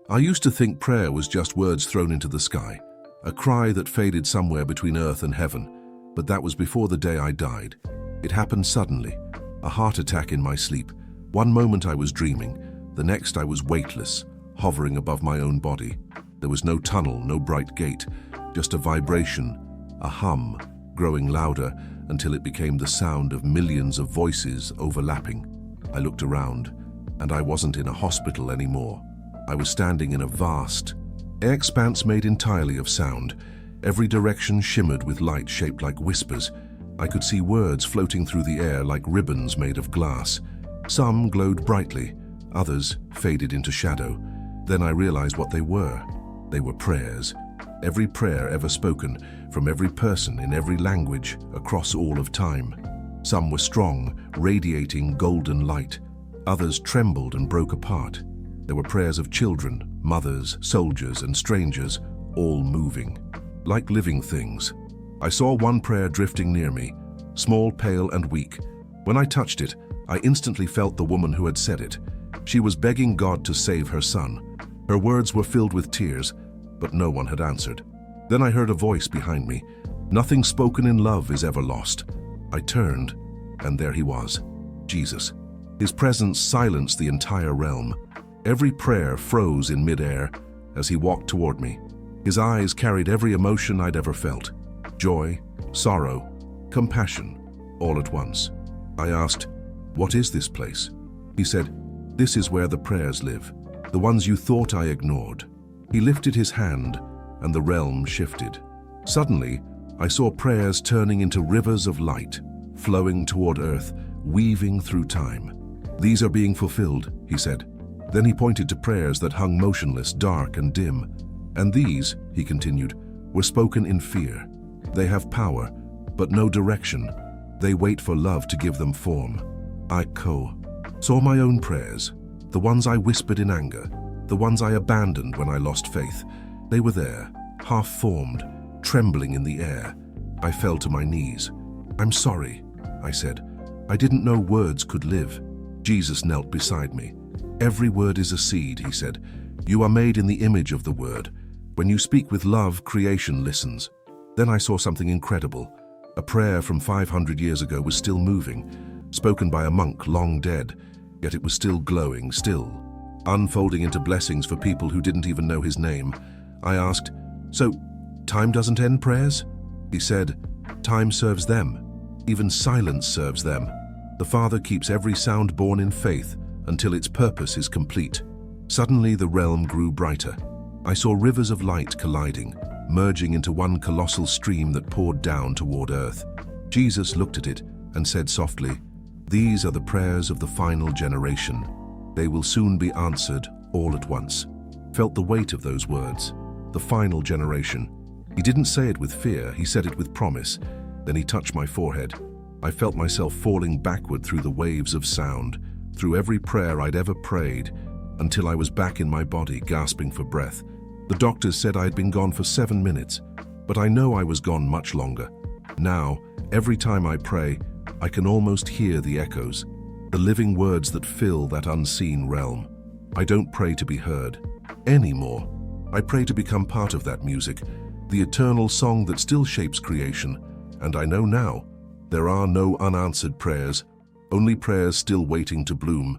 I used to think prayer was just words thrown into the sky, a cry that faded somewhere between earth and heaven, but that was before the day I died. It happened suddenly, a heart attack in my sleep. One moment I was dreaming, the next I was weightless, hovering above my own body. There was no tunnel, no bright gate, just a vibration, a hum, growing louder until it became the sound of millions of voices overlapping. I looked around, and I wasn't in a hospital anymore. I was standing in a vast expanse made entirely of sound. Every direction shimmered with light shaped like whispers. I could see words floating through the air like ribbons made of glass. Some glowed brightly, others faded into shadow. Then I realized what they were. They were prayers. Every prayer ever spoken, from every person in every language, across all of time. Some were strong, radiating golden light. Others trembled and broke apart. There were prayers of children, mothers, soldiers, and strangers, all moving, like living things. I saw one prayer drifting near me, small, pale, and weak. When I touched it, I instantly felt the woman who had said it. She was begging God to save her son. Her words were filled with tears, but no one had answered. Then I heard a voice behind me. Nothing spoken in love is ever lost. I turned, and there he was, Jesus. His presence silenced the entire realm. Every prayer froze in midair as he walked toward me. His eyes carried every emotion I'd ever felt. Joy, sorrow, compassion, all at once. I asked, "What is this place?" He said, "This is where the prayers live, the ones you thought I ignored." He lifted his hand, and the realm shifted. Suddenly, I saw prayers turning into rivers of light, flowing toward earth, weaving through time. "These are being fulfilled," he said. Then he pointed to prayers that hung motionless, dark and dim. "And these," he continued, "were spoken in fear. They have power, but no direction. They wait for love to give them form." I saw my own prayers, the ones I whispered in anger, the ones I abandoned when I lost faith. They were there, half-formed, trembling in the air. I fell to my knees. "I'm sorry," I said. "I didn't know words could live." Jesus knelt beside me. "Every word is a seed," he said. "You are made in the image of the word. When you speak with love, creation listens." Then I saw something incredible. A prayer from 500 years ago was still moving, spoken by a monk long dead, yet it was still glowing, still, unfolding into blessings for people who didn't even know his name. I asked, "So, time doesn't end prayers?" He said, "Time serves them. Even silence serves them. The Father keeps every sound born in faith until its purpose is complete." Suddenly the realm grew brighter. I saw rivers of light colliding, merging into one colossal stream that poured down toward earth. Jesus looked at it and said softly, "These are the prayers of the final generation. They will soon be answered all at once." Felt the weight of those words, the final generation. He didn't say it with fear, he said it with promise. Then he touched my forehead. I felt myself falling backward through the waves of sound, through every prayer I'd ever prayed, until I was back in my body, gasping for breath. The doctors said I had been gone for 7 minutes, but I know I was gone much longer. Now, every time I pray, I can almost hear the echoes, the living words that fill that unseen realm. I don't pray to be heard anymore. I pray to become part of that music, the eternal song that still shapes creation. And I know now, there are no unanswered prayers, only prayers still waiting to bloom,